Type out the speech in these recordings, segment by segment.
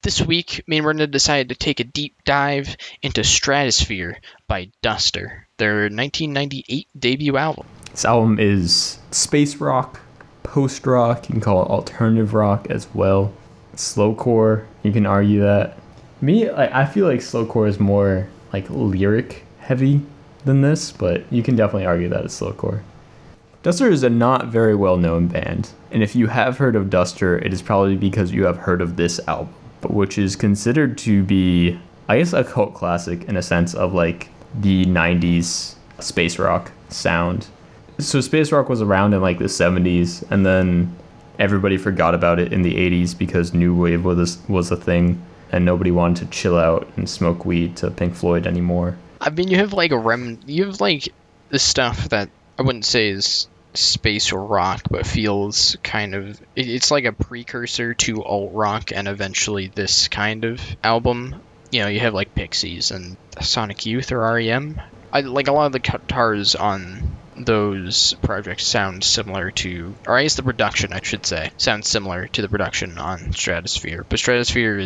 This week, me and Brenda decided to take a deep dive into Stratosphere by Duster, their 1998 debut album. This album is space rock, post-rock, you can call it alternative rock as well. Slowcore, you can argue that. I feel like slowcore is more like lyric heavy than this, but you can definitely argue that it's slowcore. Duster is a not very well-known band, and if you have heard of Duster, it is probably because you have heard of this album, which is considered to be, I guess, a cult classic in a sense of like the 90s space rock sound. So space rock was around in like the 70s, and then everybody forgot about it in the 80s because new wave was a thing, and nobody wanted to chill out and smoke weed to Pink Floyd anymore. I mean, you have like the stuff that I wouldn't say is space rock, but feels kind of, it's like a precursor to alt rock and eventually this kind of album. You know, you have like Pixies and Sonic Youth or REM. I like a lot of the guitars on those projects sound similar to, or I guess the production, I should say, sounds similar to the production on Stratosphere. But Stratosphere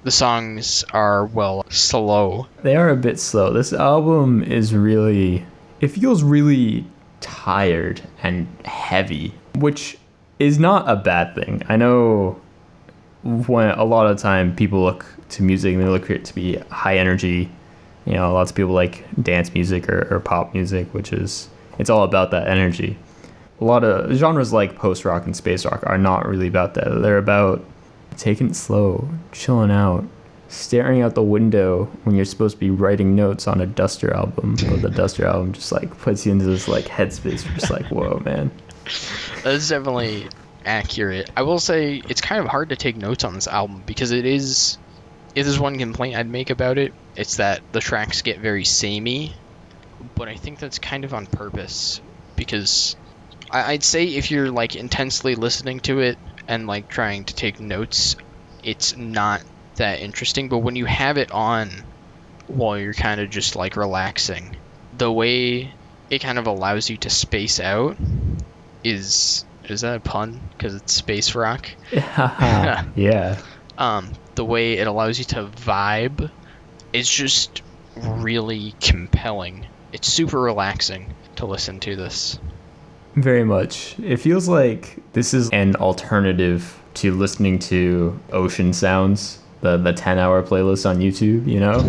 the songs are, well, slow. They are a bit slow. This album is really, it feels really tired and heavy, which is not a bad thing. I know when a lot of time people look to music and they look for it to be high energy. You know, lots of people like dance music or pop music, which is, it's all about that energy. A lot of genres like post-rock and space rock are not really about that. They're about taking it slow, chilling out, staring out the window when you're supposed to be writing notes on a Duster album. But the Duster album just like puts you into this like headspace. You're just like, whoa, man. That's definitely accurate. I will say it's kind of hard to take notes on this album because it is, if there's one complaint I'd make about it, it's that the tracks get very samey. But I think that's kind of on purpose because I'd say if you're like intensely listening to it and like trying to take notes, it's not that interesting. But when you have it on while you're kind of just like relaxing, the way it kind of allows you to space out is that a pun? Because it's space rock. Yeah. The way it allows you to vibe is just really compelling. It's super relaxing to listen to this. Very much. It feels like this is an alternative to listening to ocean sounds, the 10-hour playlist on YouTube, you know?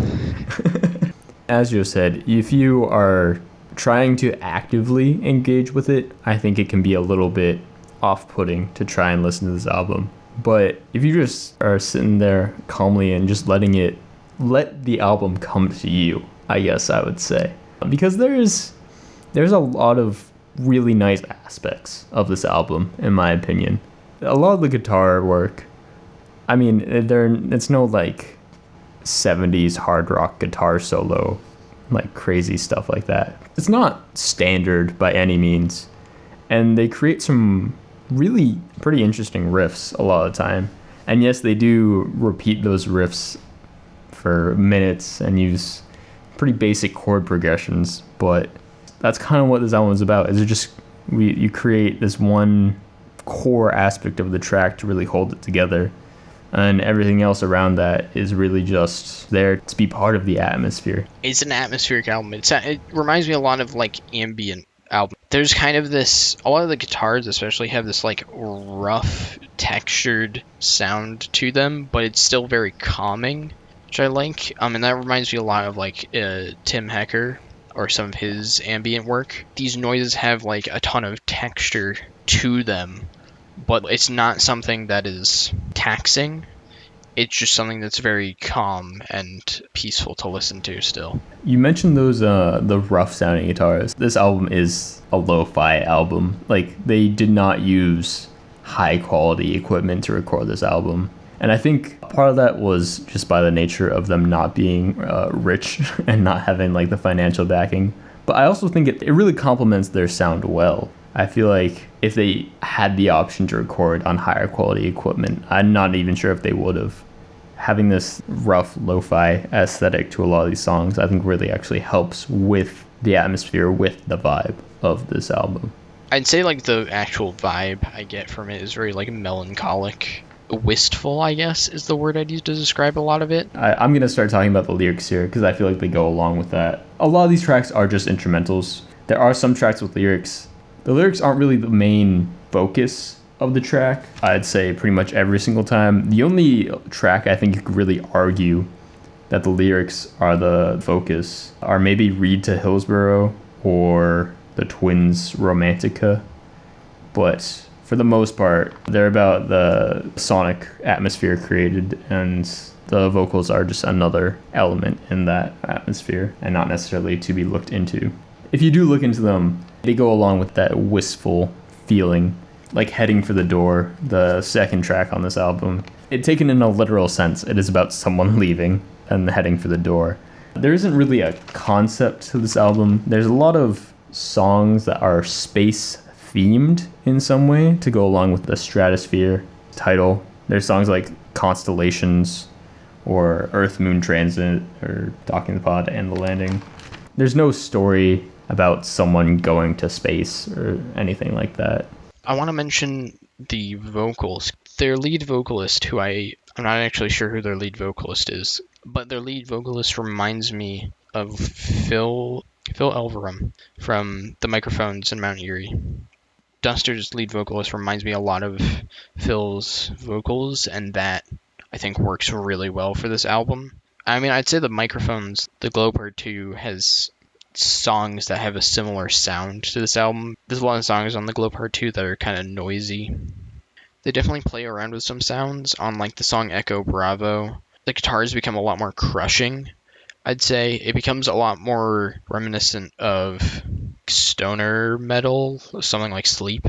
As you said, if you are trying to actively engage with it, I think it can be a little bit off-putting to try and listen to this album. But if you just are sitting there calmly and just let the album come to you, I guess I would say. Because there's a lot of really nice aspects of this album, in my opinion. A lot of the guitar work, I mean, it's no like 70s hard rock guitar solo, like crazy stuff like that. It's not standard by any means. And they create some really pretty interesting riffs a lot of the time. And yes, they do repeat those riffs for minutes and use pretty basic chord progressions, but that's kind of what this album is about. Is it just you create this one core aspect of the track to really hold it together, and everything else around that is really just there to be part of the atmosphere. It's an atmospheric album. It reminds me a lot of like ambient album. There's kind of this, a lot of the guitars especially have this like rough textured sound to them, but it's still very calming, which I like. And that reminds me a lot of like Tim Hecker or some of his ambient work. These noises have like a ton of texture to them, but it's not something that is taxing. It's just something that's very calm and peaceful to listen to still. You mentioned those the rough sounding guitars. This album is a lo-fi album. Like, they did not use high quality equipment to record this album. And I think part of that was just by the nature of them not being rich and not having like the financial backing. But I also think it really complements their sound well. I feel like if they had the option to record on higher quality equipment, I'm not even sure if they would have. Having this rough lo-fi aesthetic to a lot of these songs, I think really actually helps with the atmosphere, with the vibe of this album. I'd say like the actual vibe I get from it is very like melancholic, wistful, I guess, is the word I'd use to describe a lot of it. I'm gonna start talking about the lyrics here because I feel like they go along with that. A lot of these tracks are just instrumentals. There are some tracks with lyrics. The lyrics aren't really the main focus of the track. I'd say pretty much every single time. The only track I think you could really argue that the lyrics are the focus are maybe Read to Hillsborough or the Twins' Romantica. But for the most part, they're about the sonic atmosphere created, and the vocals are just another element in that atmosphere and not necessarily to be looked into. If you do look into them, they go along with that wistful feeling, like Heading for the Door, the second track on this album. It taken in a literal sense, it is about someone leaving and heading for the door. There isn't really a concept to this album. There's a lot of songs that are space themed in some way to go along with the Stratosphere title. There's songs like Constellations or Earth Moon Transit or Docking the Pod and the Landing. There's no story about someone going to space or anything like that. I want to mention the vocals. Their lead vocalist, I'm not actually sure who their lead vocalist is, but their lead vocalist reminds me of Phil Elverum from The Microphones in Mount Erie. Duster's lead vocalist reminds me a lot of Phil's vocals, and that I think works really well for this album. I mean, I'd say The Microphones, the Glow Part 2 has songs that have a similar sound to this album. There's a lot of songs on the Glow Part 2 that are kind of noisy. They definitely play around with some sounds. On like the song Echo Bravo, the guitars become a lot more crushing. I'd say it becomes a lot more reminiscent of stoner metal, something like Sleep,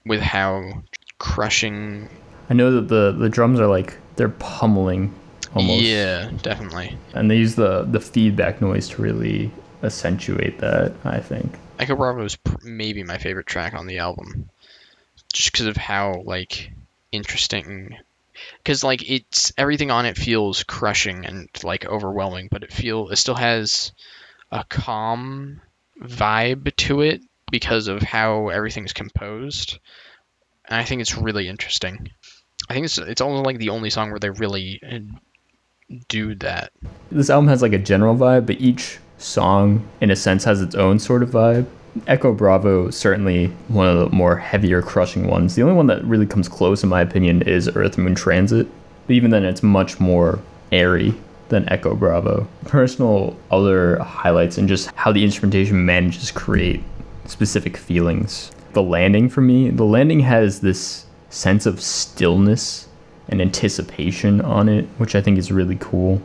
with how crushing. I know that the drums are like, they're pummeling almost. Yeah, definitely. And they use the feedback noise to really accentuate that, I think. Echo Bravo is maybe my favorite track on the album, just because of how like interesting. Because like it's everything on it feels crushing and like overwhelming, but it still has a calm vibe to it because of how everything's composed. And I think it's really interesting. I think it's almost like the only song where they really do that. This album has like a general vibe, but each song in a sense has its own sort of vibe. Echo Bravo is certainly one of the more heavier, crushing ones. The only one that really comes close, in my opinion, is Earth Moon Transit. But even then, it's much more airy than Echo Bravo. Personal other highlights and just how the instrumentation manages to create specific feelings. The Landing, for me, the Landing has this sense of stillness and anticipation on it, which I think is really cool.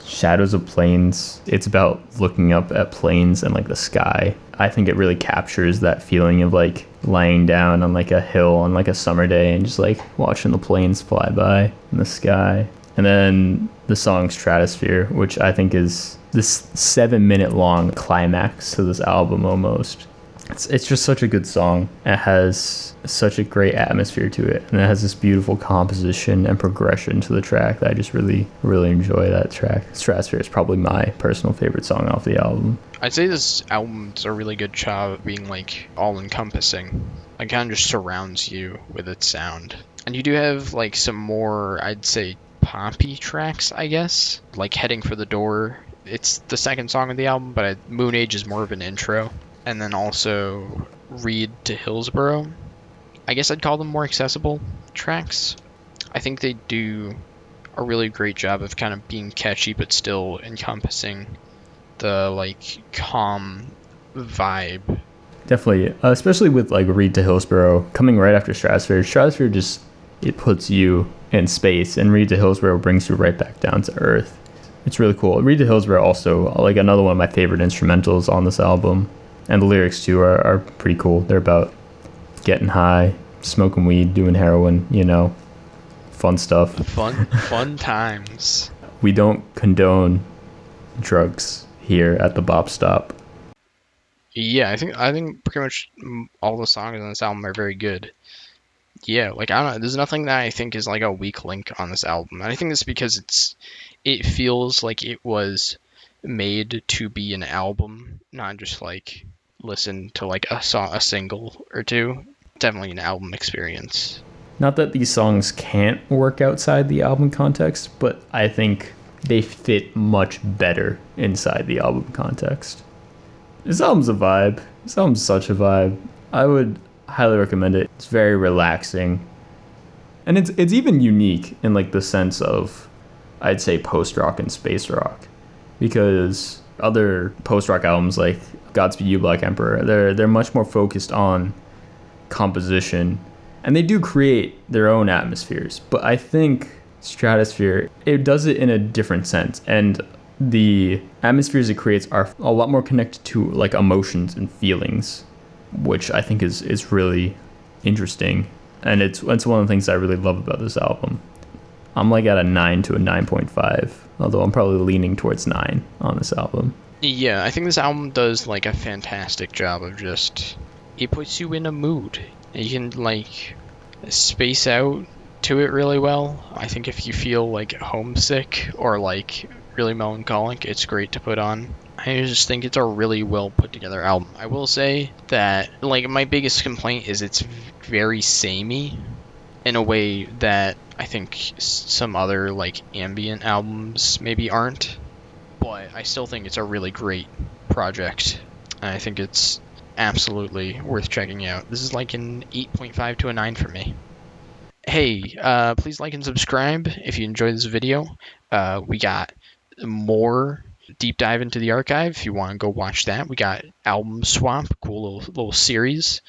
Shadows of Planes, it's about looking up at planes and like the sky. I think it really captures that feeling of like lying down on like a hill on like a summer day and just like watching the planes fly by in the sky. And then the song Stratosphere, which I think is this 7-minute long climax to this album almost. It's just such a good song. It has such a great atmosphere to it, and it has this beautiful composition and progression to the track that I just really, really enjoy that track. Stratosphere is probably my personal favorite song off the album. I'd say this album does a really good job of being like all-encompassing. It kind of just surrounds you with its sound. And you do have like some more, I'd say, poppy tracks, I guess. Like Heading for the Door. It's the second song of the album, but Moon Age is more of an intro. And then also Read to Hillsborough. I guess I'd call them more accessible tracks. I think they do a really great job of kind of being catchy but still encompassing the like calm vibe. Definitely, especially with like Read to Hillsborough coming right after Stratosphere. Stratosphere just, it puts you in space, and Read to Hillsborough brings you right back down to earth. It's really cool. Read to Hillsborough also like another one of my favorite instrumentals on this album. And the lyrics, too, are pretty cool. They're about getting high, smoking weed, doing heroin, you know, fun stuff. Fun times. We don't condone drugs here at the Bop Stop. Yeah, I think pretty much all the songs on this album are very good. Yeah, like I don't know, there's nothing that I think is like a weak link on this album. And I think it's because it feels like it was made to be an album, not just like listen to like a single or two. Definitely an album experience. Not that these songs can't work outside the album context, but I think they fit much better inside the album context. This album's a vibe. This album's such a vibe. I would highly recommend it. It's very relaxing. And it's even unique in like the sense of, I'd say, post rock and space rock, because other post rock albums like Godspeed You Black Emperor, they're much more focused on composition, and they do create their own atmospheres. But I think Stratosphere, it does it in a different sense, and the atmospheres it creates are a lot more connected to like emotions and feelings, which I think is really interesting. And it's one of the things I really love about this album. I'm like at a 9 to a 9.5, although I'm probably leaning towards 9 on this album. Yeah, I think this album does like a fantastic job of just, it puts you in a mood. You can like space out to it really well. I think if you feel like homesick or like really melancholic, it's great to put on. I just think it's a really well put together album. I will say that like my biggest complaint is it's very samey in a way that I think some other like ambient albums maybe aren't. But I still think it's a really great project. And I think it's absolutely worth checking out. This is like an 8.5 to a 9 for me. Hey, please like and subscribe if you enjoyed this video. We got more deep dive into the archive if you want to go watch that. We got Album Swap, cool little series.